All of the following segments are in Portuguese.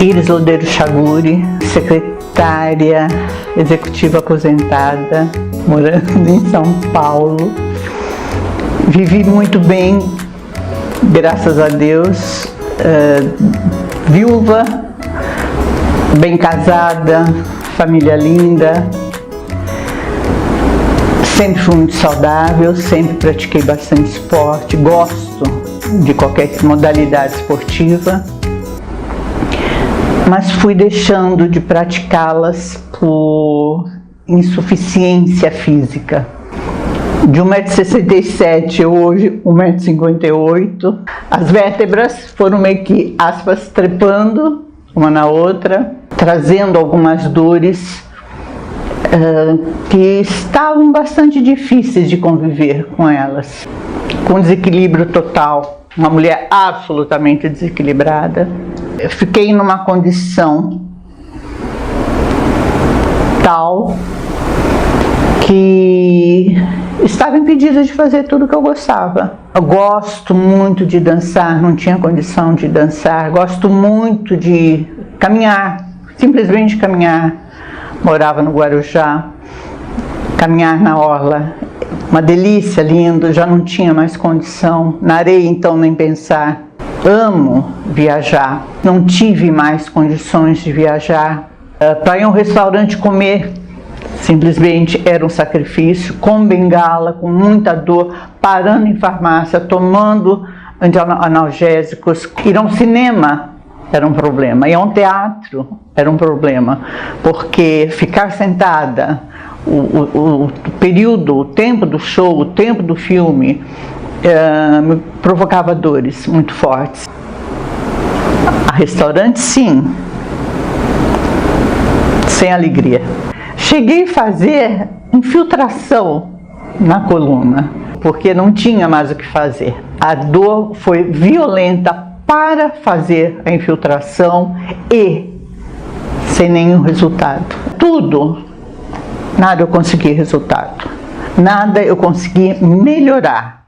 Iris Lodeiro Chaguri, secretária executiva aposentada, morando em São Paulo. Vivi muito bem, graças a Deus, viúva, bem casada, família linda. Sempre fui muito saudável, sempre pratiquei bastante esporte, gosto de qualquer modalidade esportiva, mas fui deixando de praticá-las por insuficiência física. De 1,67 m, hoje 1,58 m, as vértebras foram meio que, aspas, trepando uma na outra, trazendo algumas dores que estavam bastante difíceis de conviver com elas. Com desequilíbrio total, uma mulher absolutamente desequilibrada. Eu fiquei numa condição tal que estava impedida de fazer tudo o que eu gostava. Eu gosto muito de dançar, não tinha condição de dançar. Gosto muito de caminhar, simplesmente caminhar. Morava no Guarujá, caminhar na orla, uma delícia, lindo, já não tinha mais condição. Na areia, então, nem pensar. Amo viajar, não tive mais condições de viajar. Para ir a um restaurante comer, simplesmente era um sacrifício, com bengala, com muita dor, parando em farmácia, tomando analgésicos. Ir a um cinema era um problema, ir a um teatro era um problema, porque ficar sentada, o período, o tempo do show, o tempo do filme, me provocava dores muito fortes. A restaurante, sim, sem alegria. Cheguei a fazer infiltração na coluna, porque não tinha mais o que fazer. A dor foi violenta para fazer a infiltração e sem nenhum resultado. Tudo, nada eu consegui resultado. Nada eu consegui melhorar.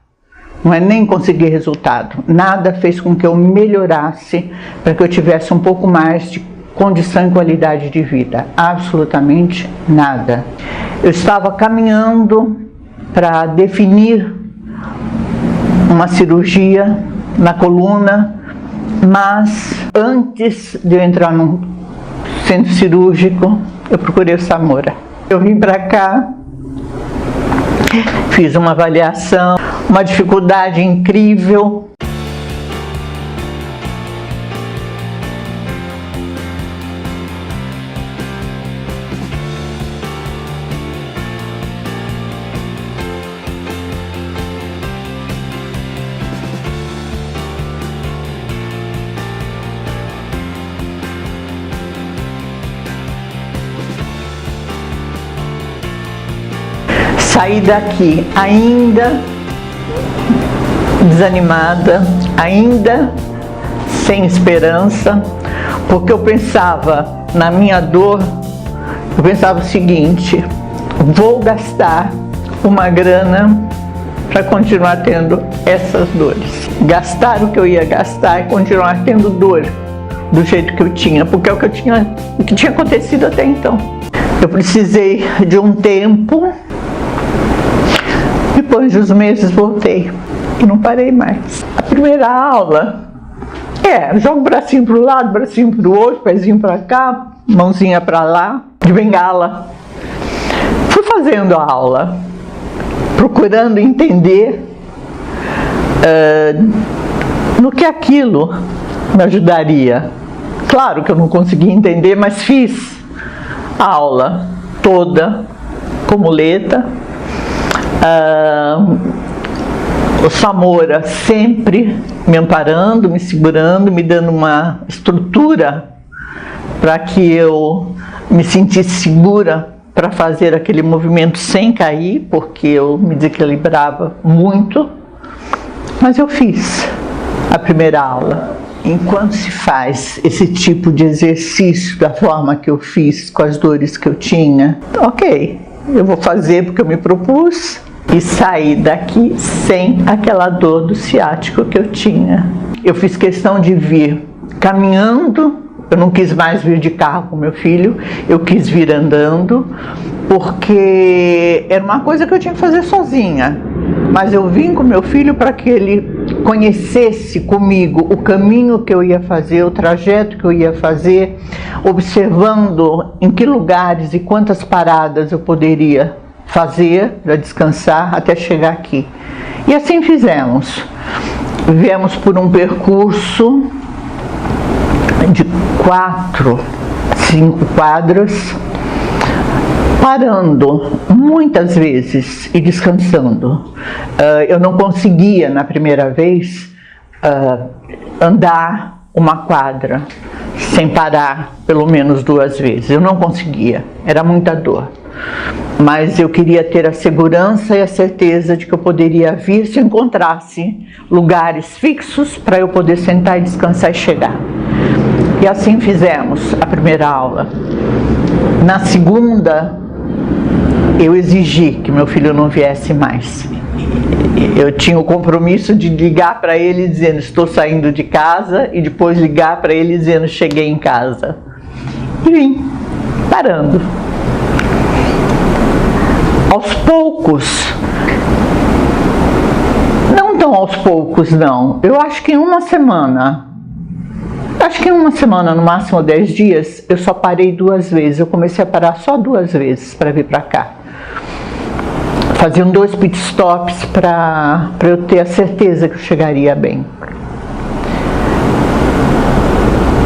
Não é nem conseguir resultado. Nada fez com que eu melhorasse para que eu tivesse um pouco mais de condição e qualidade de vida. Absolutamente nada. Eu estava caminhando para definir uma cirurgia na coluna, mas antes de eu entrar num centro cirúrgico, eu procurei o Samora. Eu vim para cá, fiz uma avaliação, uma dificuldade incrível. Saí daqui ainda desanimada, ainda sem esperança, porque eu pensava na minha dor, eu pensava o seguinte: vou gastar uma grana para continuar tendo essas dores. Gastar o que eu ia gastar e continuar tendo dor do jeito que eu tinha, porque é o que tinha acontecido até então. Eu precisei de um tempo. Depois dos meses voltei e não parei mais. A primeira aula jogo o bracinho para o lado, bracinho para o outro, pezinho para cá, mãozinha para lá, de bengala. Fui fazendo a aula, procurando entender no que aquilo me ajudaria. Claro que eu não consegui entender, mas fiz a aula toda com muleta. O Samora sempre me amparando, me segurando, me dando uma estrutura para que eu me sentisse segura para fazer aquele movimento sem cair, porque eu me desequilibrava muito. Mas eu fiz a primeira aula. Enquanto se faz esse tipo de exercício da forma que eu fiz, com as dores que eu tinha, ok, eu vou fazer porque eu me propus. E saí daqui sem aquela dor do ciático que eu tinha. Eu fiz questão de vir caminhando Eu não quis mais vir de carro com meu filho, eu quis vir andando, porque era uma coisa que eu tinha que fazer sozinha. Mas eu vim com meu filho para que ele conhecesse comigo o caminho que eu ia fazer, o trajeto que eu ia fazer, observando em que lugares e quantas paradas eu poderia fazer para descansar até chegar aqui. E assim fizemos. Viemos por um percurso de 4, 5 quadras, parando muitas vezes e descansando. Eu não conseguia, na primeira vez, andar uma quadra sem parar pelo menos 2 vezes. Eu não conseguia, era muita dor. Mas eu queria ter a segurança e a certeza de que eu poderia vir se encontrasse lugares fixos para eu poder sentar e descansar e chegar. E assim fizemos a primeira aula. Na segunda, eu exigi que meu filho não viesse mais. Eu tinha o compromisso de ligar para ele dizendo estou saindo de casa e depois ligar para ele dizendo cheguei em casa. E vim, parando. Aos poucos, não tão aos poucos não, eu acho que em uma semana, no máximo 10 dias, eu só parei 2 vezes, eu comecei a parar só 2 vezes para vir para cá. Faziam 2 pit stops para eu ter a certeza que eu chegaria bem.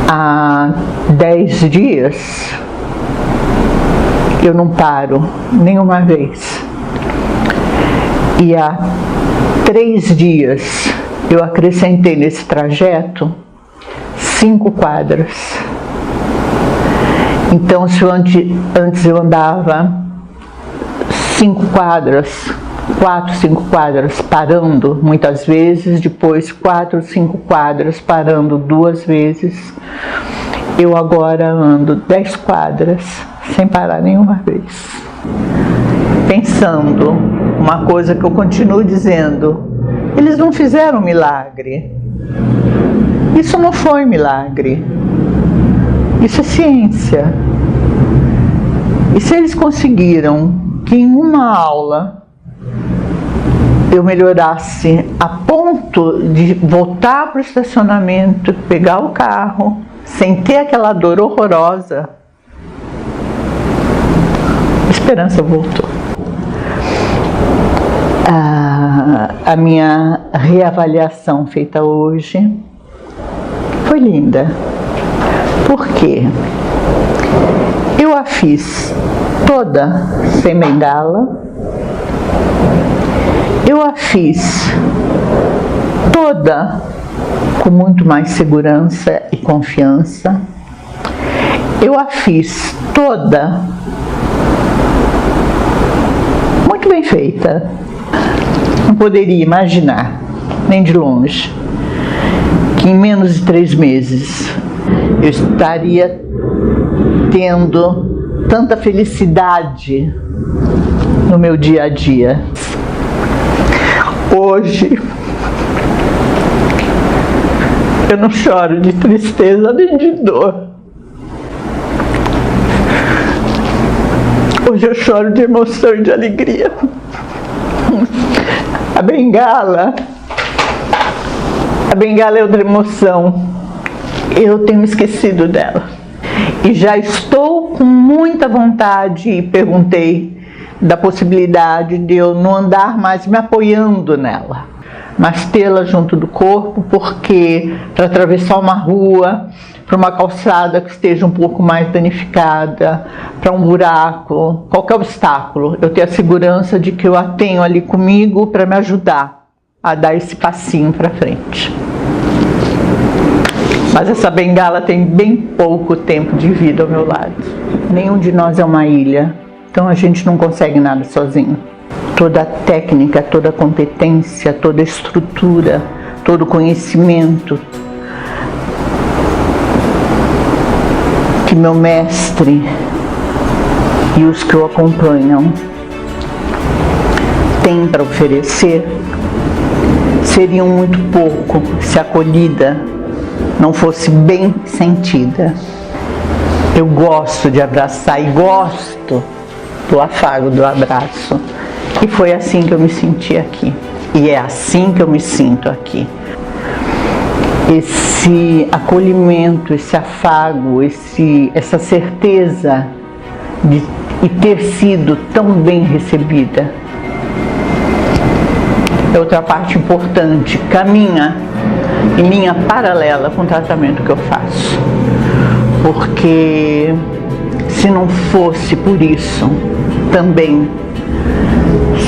Há 10 dias, eu não paro nenhuma vez. E há 3 dias eu acrescentei nesse trajeto 5 quadras. Então, se antes eu andava 5 quadras, 4, 5 quadras parando muitas vezes, depois 4, 5 quadras parando 2 vezes, eu agora ando 10 quadras sem parar nenhuma vez. Pensando uma coisa que eu continuo dizendo, eles não fizeram milagre. Isso não foi milagre. Isso é ciência. E se eles conseguiram que em uma aula eu melhorasse a ponto de voltar para o estacionamento, pegar o carro, sem ter aquela dor horrorosa, a esperança voltou. A minha reavaliação feita hoje foi linda. Por quê? Eu a fiz toda sem bengala, eu a fiz toda com muito mais segurança e confiança, eu a fiz toda muito bem feita. Não poderia imaginar, nem de longe, que em menos de 3 meses eu estaria tendo tanta felicidade no meu dia a dia. Hoje eu não choro de tristeza nem de dor. Hoje eu choro de emoção e de alegria. A bengala é outra emoção. Eu tenho esquecido dela. E já estou com muita vontade, e perguntei da possibilidade de eu não andar mais me apoiando nela, mas tê-la junto do corpo, porque para atravessar uma rua, para uma calçada que esteja um pouco mais danificada, para um buraco, qualquer obstáculo, eu tenho a segurança de que eu a tenho ali comigo para me ajudar a dar esse passinho para frente. Mas essa bengala tem bem pouco tempo de vida ao meu lado. Nenhum de nós é uma ilha, então a gente não consegue nada sozinho. Toda a técnica, toda a competência, toda a estrutura, todo o conhecimento que meu mestre e os que o acompanham têm para oferecer seriam muito pouco se acolhida não fosse bem sentida. Eu gosto de abraçar e gosto do afago, do abraço. E foi assim que eu me senti aqui. E é assim que eu me sinto aqui. Esse acolhimento, esse afago, essa certeza de ter sido tão bem recebida. É outra parte importante, caminha em linha paralela com o tratamento que eu faço. Porque se não fosse por isso, também,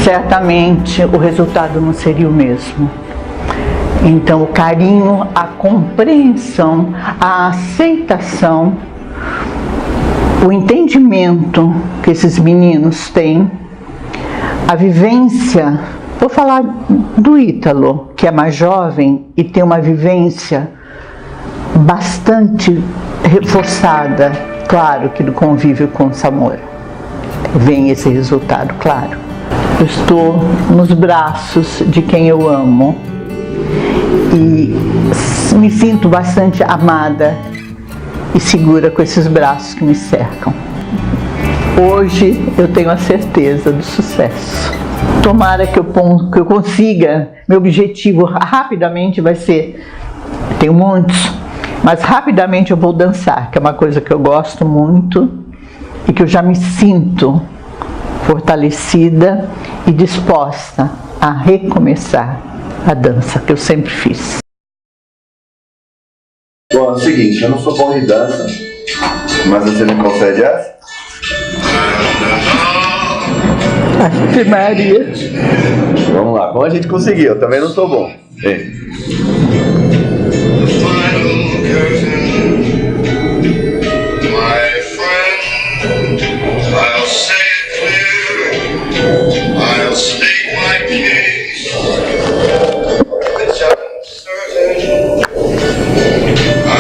certamente o resultado não seria o mesmo. Então, o carinho, a compreensão, a aceitação, o entendimento que esses meninos têm, a vivência, vou falar do Ítalo, que é mais jovem e tem uma vivência bastante reforçada, claro que do convívio com o Samora. Vem esse resultado, claro. Eu estou nos braços de quem eu amo e me sinto bastante amada e segura com esses braços que me cercam. Hoje eu tenho a certeza do sucesso. Tomara que eu consiga, meu objetivo rapidamente vai ser, tenho muitos, mas rapidamente eu vou dançar, que é uma coisa que eu gosto muito e que eu já me sinto fortalecida e disposta a recomeçar a dança que eu sempre fiz. Bom, é o seguinte, eu não sou bom em dança, mas você me concede essa? Ave Maria. Vamos lá, como a gente conseguiu, eu também não sou bom. Vem.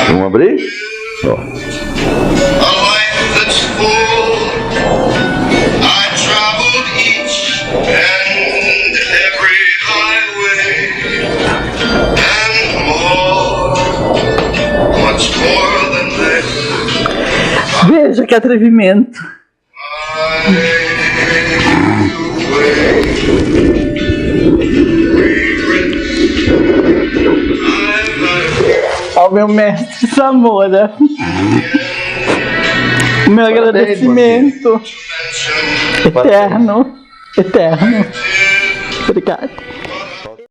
Vamos abrir? Ó. Veja que atrevimento. Ao meu mestre Samora, o meu agradecimento eterno, eterno. Obrigada.